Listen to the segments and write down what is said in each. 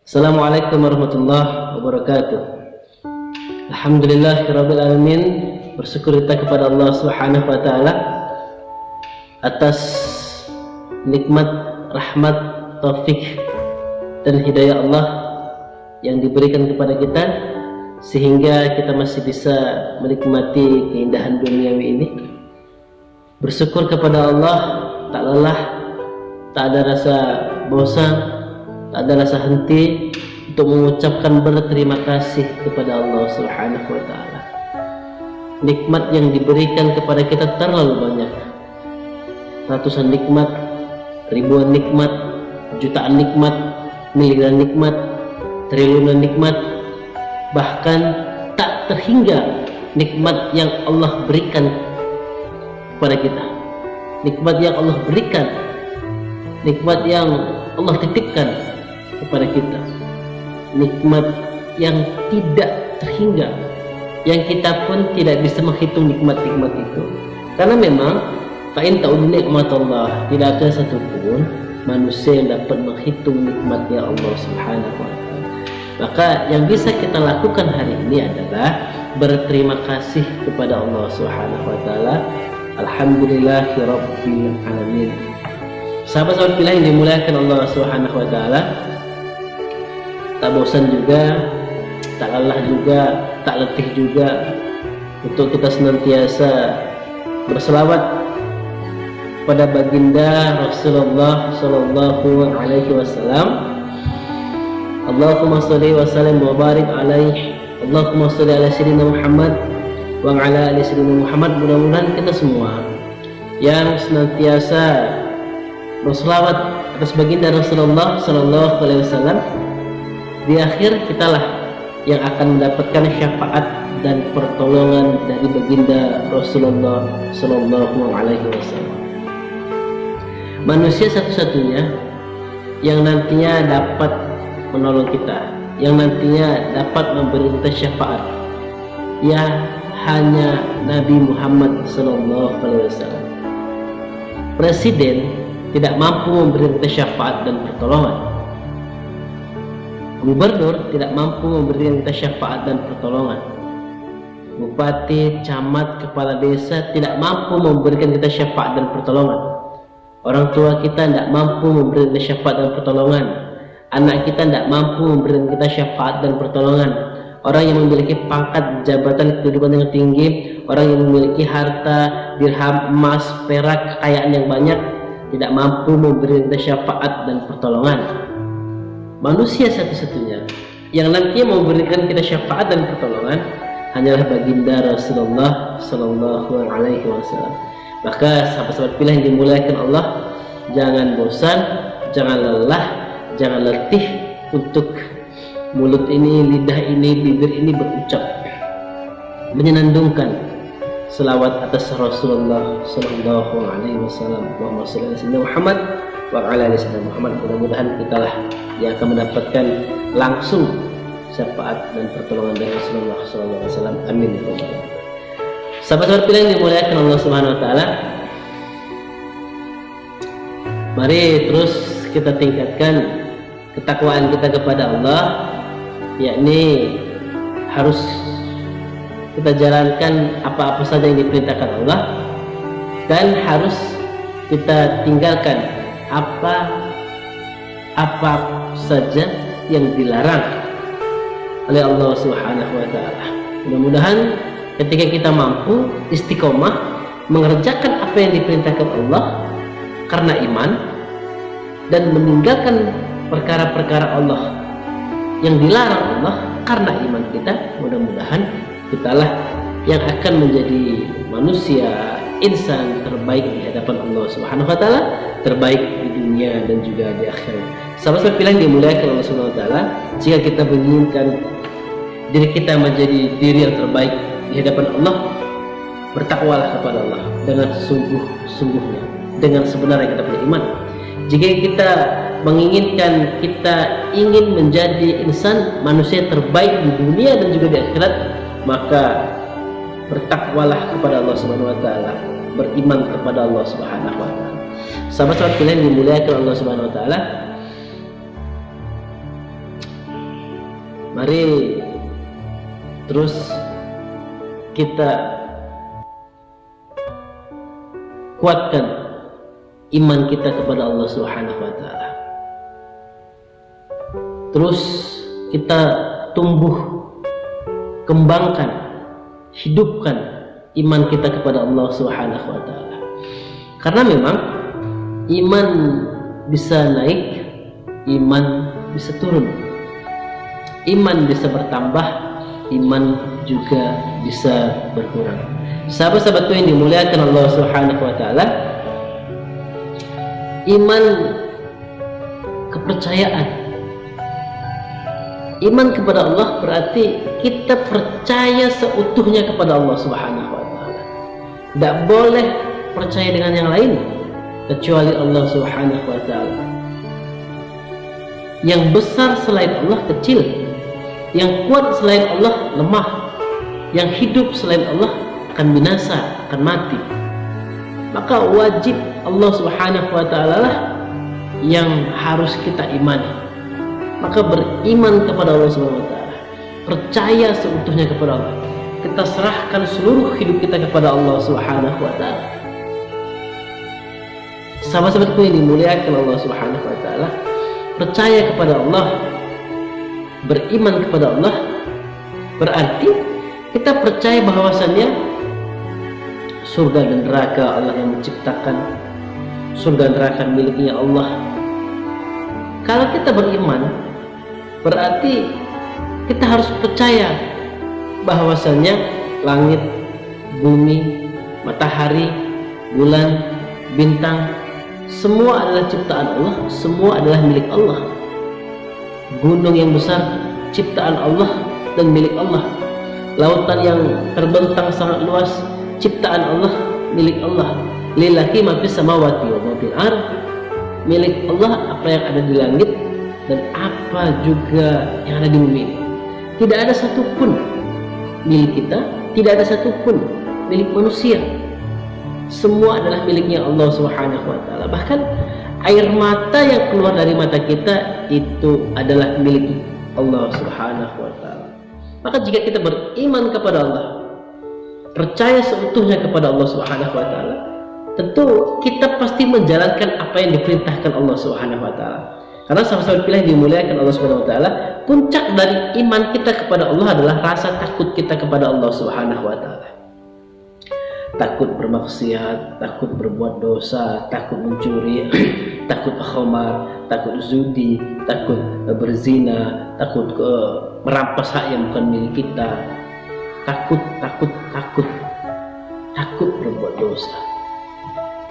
Assalamualaikum warahmatullahi wabarakatuh. Alhamdulillahirabbil alamin. Bersyukur kita kepada Allah Subhanahu wa taala atas nikmat, rahmat, taufik dan hidayah Allah yang diberikan kepada kita sehingga kita masih bisa menikmati keindahan duniawi ini. Bersyukur kepada Allah, tak lelah, tak ada rasa bosan, tak ada rasa henti untuk mengucapkan berterima kasih kepada Allah Subhanahu wa taala. Nikmat yang diberikan kepada kita terlalu banyak. Ratusan nikmat, ribuan nikmat, jutaan nikmat, miliaran nikmat, triliunan nikmat, bahkan tak terhingga nikmat yang Allah berikan kepada kita. Nikmat yang Allah berikan, nikmat yang Allah titipkan kepada kita, nikmat yang tidak terhingga, yang kita pun tidak bisa menghitung nikmat-nikmat itu. Karena memang fa'in ta'udhu nikmatullah, tidak ada satupun manusia yang dapat menghitung nikmatnya Allah Subhanahu wa ta'ala. Maka yang bisa kita lakukan hari ini adalah berterima kasih kepada Allah Subhanahu wa ta'ala. Alhamdulillahirabbil alamin. Sahabat-sahabat pilihan yang dimuliakan Allah Subhanahu wa taala, tak bosan juga, tak lelah juga, tak letih juga untuk kita senantiasa berselawat pada baginda Rasulullah sallallahu alaihi wasallam. Allahumma shalli wa sallim wa barik alaihi. Allahumma shalli ala sayyidina Muhammad wa ala ali sayyidina Muhammad. Mudah-mudahan kita semua yang senantiasa berselawat atas baginda Rasulullah sallallahu alaihi wasallam, di akhir kitalah yang akan mendapatkan syafaat dan pertolongan dari baginda Rasulullah sallallahu alaihi wasallam. Manusia satu-satunya yang nantinya dapat menolong kita, yang nantinya dapat memberi kita syafaat, ya hanya Nabi Muhammad sallallahu alaihi wasallam. Presiden tidak mampu memberi kita syafaat dan pertolongan. Gubernur tidak mampu memberikan kita syafaat dan pertolongan. Bupati, camat, kepala desa tidak mampu memberikan kita syafaat dan pertolongan. Orang tua kita tidak mampu memberikan kita syafaat dan pertolongan. Anak kita tidak mampu memberikan kita syafaat dan pertolongan. Orang yang memiliki pangkat, jabatan, kedudukan yang tinggi, orang yang memiliki harta, dirham, emas, perak, kekayaan yang banyak, tidak mampu memberikan kita syafaat dan pertolongan. Manusia satu-satunya yang nantinya memberikan kita syafaat dan pertolongan hanyalah baginda Rasulullah sallallahu alaihi wasallam. Maka sahabat-sahabat pilihan yang dimuliakan Allah, jangan bosan, jangan lelah, jangan letih untuk mulut ini, lidah ini, bibir ini berucap menyenandungkan selawat atas Rasulullah sallallahu alaihi wasallam. Allahumma shalli ala sayyidina Muhammad wa ala ali sayyidina Muhammad. Mudah-mudahan kitalah yang akan mendapatkan langsung syafaat dan pertolongan dari Rasulullah sallallahu alaihi wasallam. Amin ya rabbal alamin. Sahabat-sahabat pilihan yang dimuliakan Allah Subhanahu wa taala, mari terus kita tingkatkan ketakwaan kita kepada Allah, yakni harus kita jalankan apa-apa saja yang diperintahkan Allah, dan harus kita tinggalkan apa saja yang dilarang oleh Allah Subhanahu wa taala. Mudah-mudahan ketika kita mampu istiqomah mengerjakan apa yang diperintahkan Allah karena iman, dan meninggalkan perkara-perkara Allah yang dilarang Allah karena iman kita, mudah-mudahan kitalah yang akan menjadi manusia, insan terbaik di hadapan Allah Subhanahu wa taala, terbaik di dunia dan juga di akhirat. Sahabat-sahabat pilihan dimuliakan Allah Subhanahu wa taala, jika kita menginginkan diri kita menjadi diri yang terbaik di hadapan Allah, bertakwalah kepada Allah dengan sungguh-sungguhnya, dengan sebenarnya kita punya iman. Jika kita menginginkan, kita ingin menjadi insan, manusia terbaik di dunia dan juga di akhirat, maka bertakwalah kepada Allah Subhanahu wa taala, beriman kepada Allah Subhanahu wa taala. Sahabat-sahabat pilihan dimuliakan Allah Subhanahu wa taala, Mari terus kita kuatkan iman kita kepada Allah Subhanahu wa taala. Terus kita tumbuh, kembangkan, hidupkan iman kita kepada Allah Subhanahu wa taala. Karena memang iman bisa naik, iman bisa turun. Iman bisa bertambah, iman juga bisa berkurang. Sahabat-sahabatku yang dimuliakan Allah Subhanahu wa taala, iman kepercayaan. Iman kepada Allah berarti kita percaya seutuhnya kepada Allah Subhanahu wa taala. Tidak boleh percaya dengan yang lain kecuali Allah Subhanahu wa taala. Yang besar selain Allah kecil, yang kuat selain Allah lemah, yang hidup selain Allah akan binasa, akan mati. Maka wajib Allah Subhanahu wa taala lah yang harus kita imani. Maka beriman kepada Allah Subhanahu wa taala, percaya seutuhnya kepada Allah. Kita serahkan seluruh hidup kita kepada Allah Subhanahu wa taala. Sahabat-sahabatku yang dimuliakan Allah Subhanahu wa taala, percaya kepada Allah, beriman kepada Allah berarti kita percaya bahwasannya surga dan neraka Allah yang menciptakan, surga dan neraka miliknya Allah. Kalau kita beriman berarti kita harus percaya bahwasannya langit, bumi, matahari, bulan, bintang semua adalah ciptaan Allah, semua adalah milik Allah. Gunung yang besar ciptaan Allah dan milik Allah. Lautan yang terbentang sangat luas ciptaan Allah, milik Allah. Lillahi ma fis samawati wa ma fil ardh. Milik Allah apa yang ada di langit dan apa juga yang ada di bumi. Tidak ada satupun milik kita, tidak ada satupun milik manusia. Semua adalah miliknya Allah Subhanahu wa taala. Bahkan air mata yang keluar dari mata kita itu adalah milik Allah Subhanahu wa taala. Maka jika kita beriman kepada Allah, percaya seutuhnya kepada Allah Subhanahu wa taala, tentu kita pasti menjalankan apa yang diperintahkan Allah Subhanahu wa taala. Karena sahabat-sahabat pilih dimuliakan Allah Subhanahu wa taala, puncak dari iman kita kepada Allah adalah rasa takut kita kepada Allah Subhanahu wa taala. Takut bermaksiat, takut berbuat dosa, takut mencuri, takut khamar, takut zudi, takut berzina, takut merampas hak yang bukan milik kita. Takut berbuat dosa,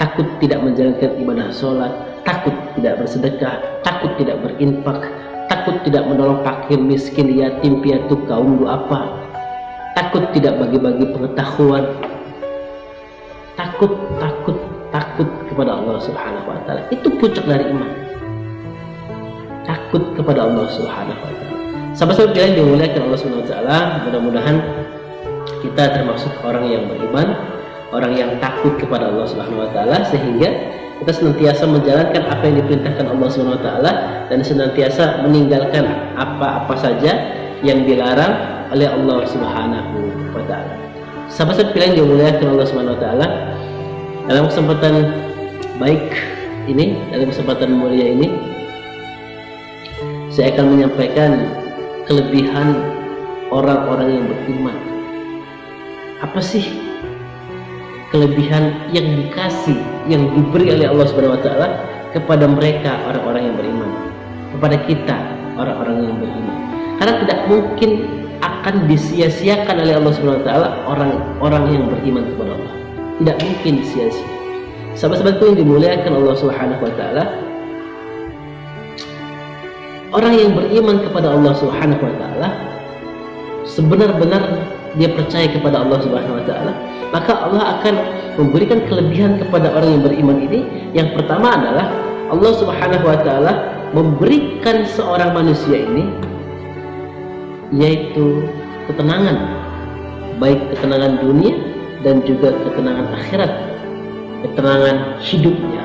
takut tidak menjalankan ibadah sholat, takut tidak bersedekah, takut tidak berinfak, takut tidak menolong fakir, miskin, yatim, piatu, kaum duafa, takut tidak bagi-bagi pengetahuan. Takut kepada Allah Subhanahu wa taala. Itu puncak dari iman. Takut kepada Allah Subhanahu wa taala. Sahabat-sahabat yang dimuliakan Allah Subhanahu wa taala, mudah-mudahan kita termasuk orang yang beriman, orang yang takut kepada Allah Subhanahu wa taala, sehingga kita senantiasa menjalankan apa yang diperintahkan Allah Subhanahu wa taala dan senantiasa meninggalkan apa-apa saja yang dilarang oleh Allah Subhanahu wa taala. Sahabat-sahabat yang dimuliakan Allah Subhanahu wa taala, dalam kesempatan baik ini, dalam kesempatan mulia ini, saya akan menyampaikan kelebihan orang-orang yang beriman. Apa sih kelebihan yang dikasih, yang diberi oleh Allah Subhanahu wa taala kepada mereka orang-orang yang beriman, kepada kita orang-orang yang beriman? Karena tidak mungkin akan disia-siakan oleh Allah Subhanahu wa taala orang-orang yang beriman kepada Allah. Tidak mungkin sia-sia. Sahabat-sahabatku yang dimuliakan Allah Subhanahu wa taala, orang yang beriman kepada Allah Subhanahu wa taala, sebenar-benar dia percaya kepada Allah Subhanahu wa taala, maka Allah akan memberikan kelebihan kepada orang yang beriman ini. Yang pertama adalah Allah Subhanahu wa taala memberikan seorang manusia ini yaitu ketenangan, baik ketenangan dunia dan juga ketenangan akhirat, ketenangan hidupnya,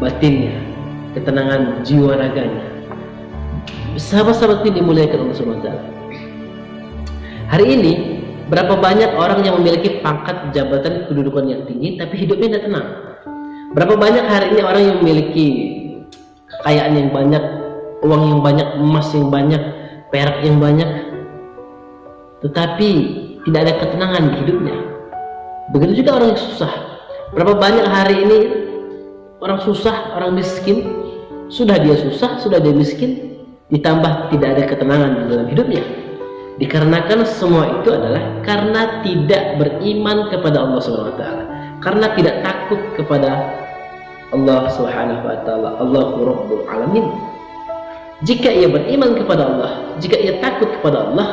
batinnya, ketenangan jiwa raganya. Sahabat-sahabat yang dimuliakan Allah SWT, hari ini berapa banyak orang yang memiliki pangkat jabatan kedudukan yang tinggi tapi hidupnya tidak tenang. Berapa banyak hari ini orang yang memiliki kekayaan yang banyak, uang yang banyak, emas yang banyak, perak yang banyak, tetapi tidak ada ketenangan di hidupnya. Begitu juga orang yang susah. Berapa banyak hari ini orang susah, orang miskin, sudah dia susah, sudah dia miskin, ditambah tidak ada ketenangan di dalam hidupnya. Dikarenakan semua itu adalah karena tidak beriman kepada Allah SWT, karena tidak takut kepada Allah Subhanahu wa Ta'ala, Allahu Rabbul Alamin. Jika ia beriman kepada Allah, jika ia takut kepada Allah,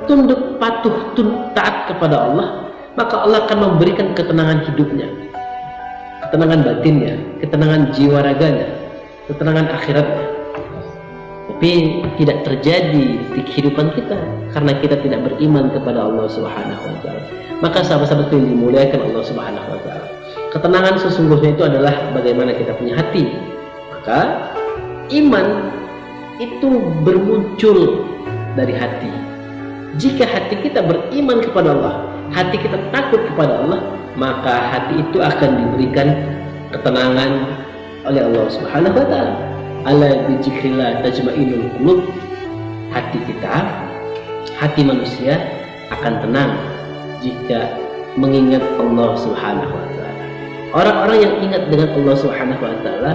tunduk patuh, taat kepada Allah, maka Allah akan memberikan ketenangan hidupnya, ketenangan batinnya, ketenangan jiwa raganya, ketenangan akhiratnya. Tapi tidak terjadi di kehidupan kita karena kita tidak beriman kepada Allah Subhanahu wa Ta'ala. Maka sahabat-sahabat yang dimuliakan Allah Subhanahu wa Ta'ala, ketenangan sesungguhnya itu adalah bagaimana kita punya hati. Maka iman itu bermuncul dari hati. Jika hati kita beriman kepada Allah, hati kita takut kepada Allah, maka hati itu akan diberikan ketenangan oleh Allah Subhanahu wa Ta'ala. Ala bi dzikrillah tajma'innul qulub. Hati kita, hati manusia akan tenang jika mengingat Allah Subhanahu wa Ta'ala. Orang-orang yang ingat dengan Allah Subhanahu wa Ta'ala,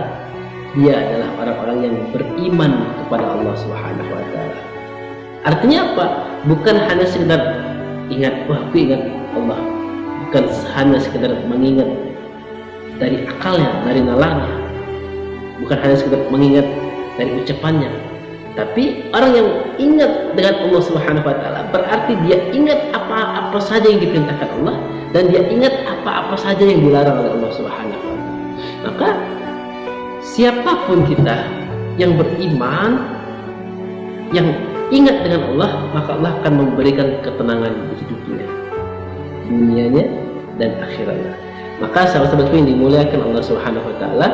dia adalah orang-orang yang beriman kepada Allah Subhanahu wa Ta'ala. Artinya apa? Bukan hanya sekedar ingat, wah aku ingat Allah, bukan hanya sekedar mengingat dari akalnya, dari nalarnya, bukan hanya sekedar mengingat dari ucapannya, tapi orang yang ingat dengan Allah Subhanahu wa Ta'ala berarti dia ingat apa-apa saja yang diperintahkan Allah dan dia ingat apa-apa saja yang dilarang oleh Allah Subhanahu wa Ta'ala. Maka siapapun kita yang beriman, yang ingat dengan Allah, maka Allah akan memberikan ketenangan di hidupnya, dunianya dan akhiratnya. Maka sahabat-sahabatku yang dimuliakan Allah Subhanahu wa Ta'ala,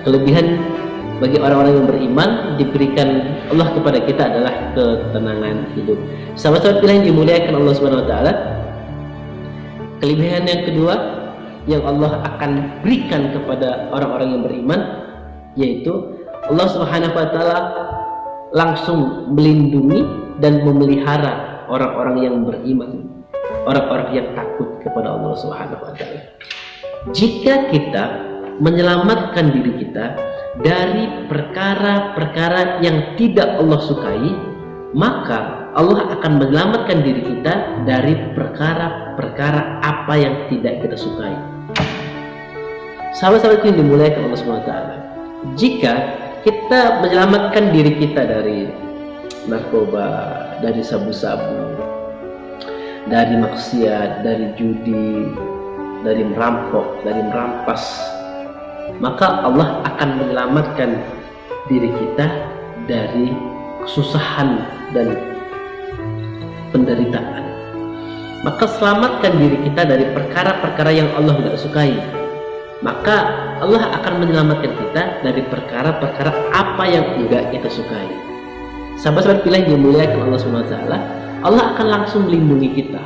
kelebihan bagi orang-orang yang beriman diberikan Allah kepada kita adalah ketenangan hidup. Sahabat-sahabat yang dimuliakan Allah Subhanahu wa Ta'ala, kelebihan yang kedua yang Allah akan berikan kepada orang-orang yang beriman, yaitu Allah Subhanahu wa Ta'ala langsung melindungi dan memelihara orang-orang yang beriman, orang-orang yang takut kepada Allah Subhanahu wa Ta'ala. Jika kita menyelamatkan diri kita dari perkara-perkara yang tidak Allah sukai, maka Allah akan menyelamatkan diri kita dari perkara-perkara apa yang tidak kita sukai. Sahabat-sahabatku yang dimuliakan Allah Subhanahu wa Ta'ala, jika kita menyelamatkan diri kita dari narkoba, dari sabu-sabu, dari maksiat, dari judi, dari merampok, dari merampas, maka Allah akan menyelamatkan diri kita dari kesusahan dan penderitaan. Maka selamatkan diri kita dari perkara-perkara yang Allah tidak sukai, maka Allah akan menyelamatkan kita dari perkara-perkara apa yang tidak kita sukai. Sahabat-sahabat pilih yang dimuliakan Allah Subhanahu wa Ta'ala, Allah akan langsung melindungi kita,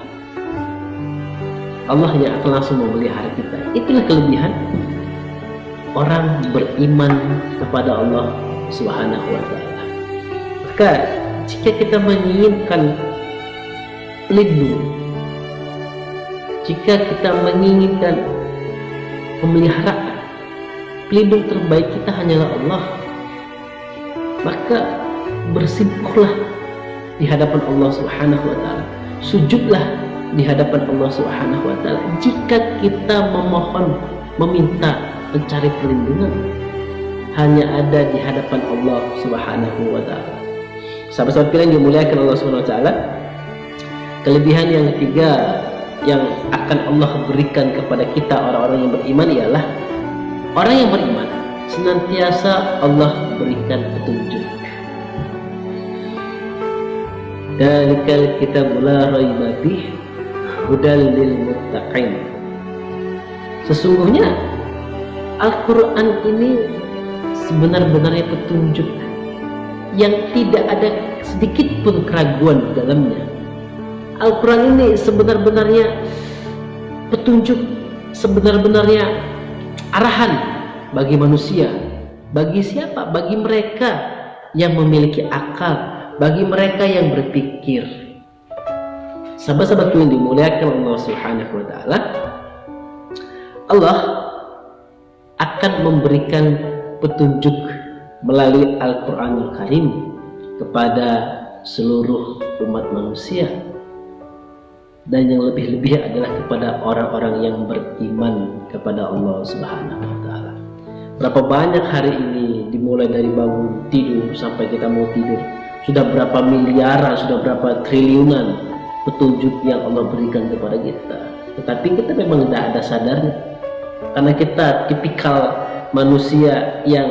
Allah yang akan langsung memelihara kita. Itulah kelebihan orang beriman kepada Allah Subhanahu wa Ta'ala. Maka jika kita menginginkan pelindung, jika kita menginginkan pemeliharaan, pelindung terbaik kita hanyalah Allah, maka bersimpuhlah di hadapan Allah Subhanahu wa Ta'ala, sujudlah di hadapan Allah Subhanahu wa Ta'ala. Jika kita memohon, meminta, mencari perlindungan, hanya ada di hadapan Allah Subhanahu wa Ta'ala. Sahabat-sahabat yang dimuliakan Allah Subhanahu wa Ta'ala, kelebihan yang ketiga yang akan Allah berikan kepada kita orang-orang yang beriman ialah orang yang beriman senantiasa Allah berikan petunjuk. Dzalikal kitabul la raiba fihi hudal lil muttaqin. Sesungguhnya Al-Quran ini sebenar-benarnya petunjuk yang tidak ada sedikit pun keraguan di dalamnya. Al-Quran ini sebenar-benarnya petunjuk, sebenar-benarnya arahan bagi manusia. Bagi siapa? Bagi mereka yang memiliki akal, bagi mereka yang berpikir. Sahabat-sahabatku yang dimuliakan Allah Subhanahu wa Ta'ala, Allah akan memberikan petunjuk melalui Al-Quranul Karim kepada seluruh umat manusia, dan yang lebih-lebih adalah kepada orang-orang yang beriman kepada Allah Subhanahu wa Ta'ala. Berapa banyak hari ini, dimulai dari bangun tidur sampai kita mau tidur, sudah berapa miliaran, sudah berapa triliunan petunjuk yang Allah berikan kepada kita, tetapi kita memang tidak ada sadarnya, karena kita tipikal manusia yang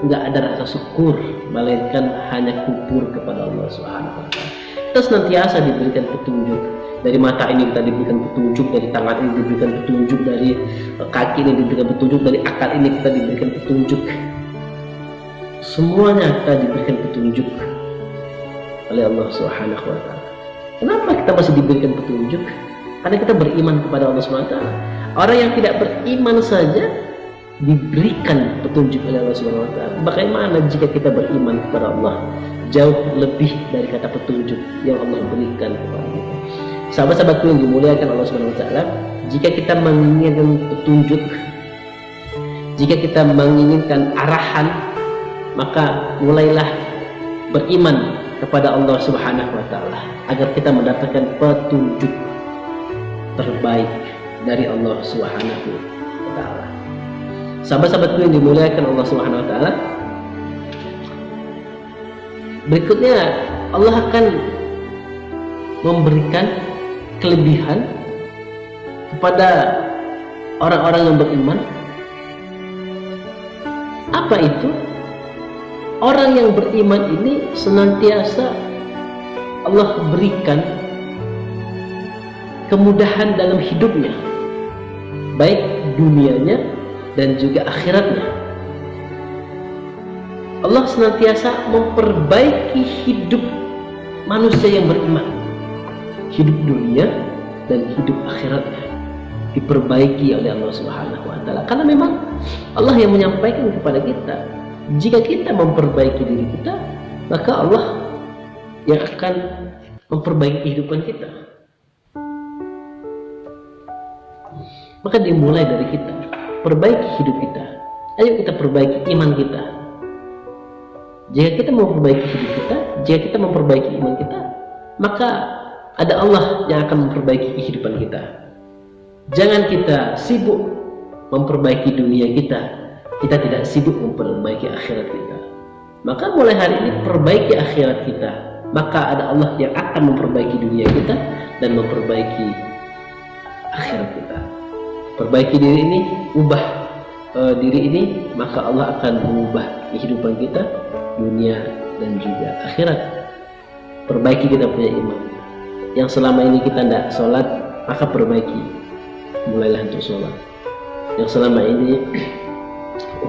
nggak ada rasa syukur, melainkan hanya kufur kepada Allah Subhanahu wa Ta'ala. Kita senantiasa diberikan petunjuk. Dari mata ini kita diberikan petunjuk, dari tangan ini diberikan petunjuk, dari kaki ini diberikan petunjuk, dari akal ini kita diberikan petunjuk. Semuanya kita diberikan petunjuk oleh Allah Subhanahu wa Ta'ala. Kenapa kita masih diberikan petunjuk? Karena kita beriman kepada Allah Subhanahu wa Ta'ala. Orang yang tidak beriman saja diberikan petunjuk oleh Allah Subhanahu wa Ta'ala. Bagaimana jika kita beriman kepada Allah? Jauh lebih dari kata petunjuk yang Allah berikan kepada kita. Sahabat-sahabatku yang dimuliakan Allah Subhanahu wa Ta'ala, jika kita menginginkan petunjuk, jika kita menginginkan arahan, maka mulailah beriman kepada Allah Subhanahu wa Ta'ala agar kita mendapatkan petunjuk terbaik dari Allah Subhanahu wa Ta'ala. Sahabat-sahabatku yang dimuliakan Allah Subhanahu wa Ta'ala, berikutnya Allah akan memberikan kelebihan kepada orang-orang yang beriman. Apa itu? Orang yang beriman ini senantiasa Allah berikan kemudahan dalam hidupnya, baik dunianya dan juga akhiratnya. Allah senantiasa memperbaiki hidup manusia yang beriman, hidup dunia dan hidup akhiratnya diperbaiki oleh Allah Subhanahu wa Ta'ala. Karena memang Allah yang menyampaikan kepada kita, jika kita memperbaiki diri kita, maka Allah yang akan memperbaiki kehidupan kita. Maka dimulai dari kita, perbaiki hidup kita. Ayo kita perbaiki iman kita. Jika kita memperbaiki hidup kita, jika kita memperbaiki iman kita, maka ada Allah yang akan memperbaiki kehidupan kita. Jangan kita sibuk memperbaiki dunia kita, kita tidak sibuk memperbaiki akhirat kita. Maka mulai hari ini perbaiki akhirat kita, maka ada Allah yang akan memperbaiki dunia kita dan memperbaiki akhirat kita. Perbaiki diri ini, ubah diri ini, maka Allah akan mengubah kehidupan kita, dunia dan juga akhirat. Perbaiki kita punya iman. Yang selama ini kita tidak sholat, maka perbaiki, mulailah untuk sholat. Yang selama ini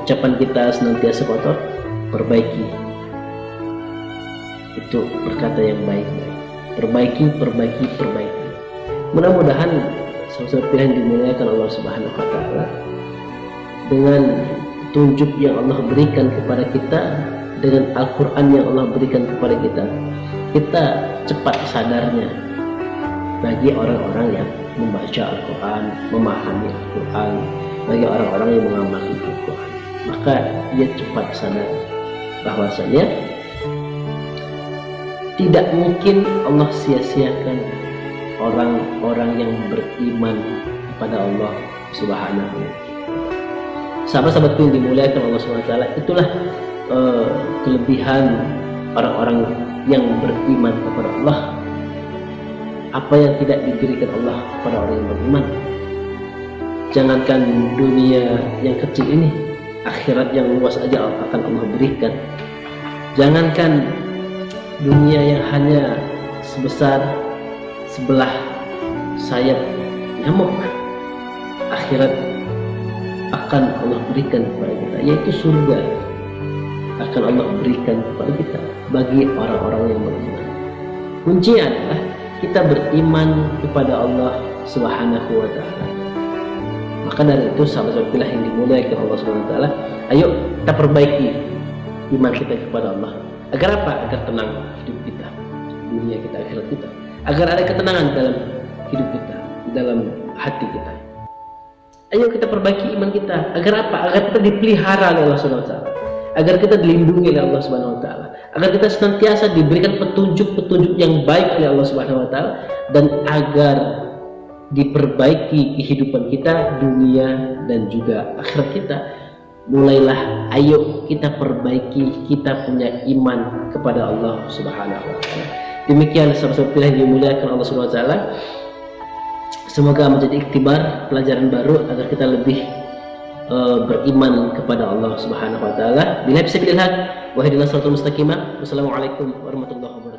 ucapan kita senantiasa kotor, perbaiki, itu berkata yang baik-baik. Perbaiki. Mudah-mudahan saudara pilihan dimuliakan Allah Subhanahu wa Ta'ala, dengan petunjuk yang Allah berikan kepada kita, dengan Al-Quran yang Allah berikan kepada kita, kita cepat sadarnya. Bagi orang-orang yang membaca Al-Quran, memahami Al-Quran, bagi orang-orang yang mengamalkan Al-Quran, maka dia cepat sadar bahwasanya tidak mungkin Allah sia-siakan orang-orang yang beriman kepada Allah Subhanahu wa Ta'ala. Sahabat-sahabatku yang dimuliakan Allah Subhanahu wa Ta'ala, itulah kelebihan orang-orang yang beriman kepada Allah. Apa yang tidak diberikan Allah kepada orang yang beriman? Jangankan dunia yang kecil ini, akhirat yang luas aja akan Allah berikan. Jangankan dunia yang hanya sebesar sebelah sayap nyamuk, akhirat akan Allah berikan kepada kita, yaitu surga. akan Allah berikan kepada kita bagi orang-orang yang beriman. Kuncinya adalah kita beriman kepada Allah Subhanahu wa taala. Maka dari itu sahabat yang dimuliakan Allah Subhanahu wa taala, ayo kita perbaiki iman kita kepada Allah. Agar apa? Agar tenang hidup kita, dunia kita, akhirat kita. Agar ada ketenangan dalam hidup kita, dalam hati kita. Ayo kita perbaiki iman kita. Agar apa? Agar kita dipelihara oleh Allah Subhanahu wa taala. Agar kita dilindungi oleh Allah Subhanahu wa taala. Agar kita senantiasa diberikan petunjuk-petunjuk yang baik oleh Allah Subhanahu wa taala, dan agar diperbaiki kehidupan kita, dunia dan juga akhirat kita. Mulailah ayo kita perbaiki, kita punya iman kepada Allah Subhanahu wa taala. Demikian sahabat-sahabat yang dimuliakan Allah Subhanahu wa taala. Semoga menjadi iktibar, pelajaran baru agar kita lebih beriman kepada Allah Subhanahu wa taala. Bila bisa bilhaq wa hadinas siratal mustaqimah. Wassalamualaikum warahmatullahi wabarakatuh.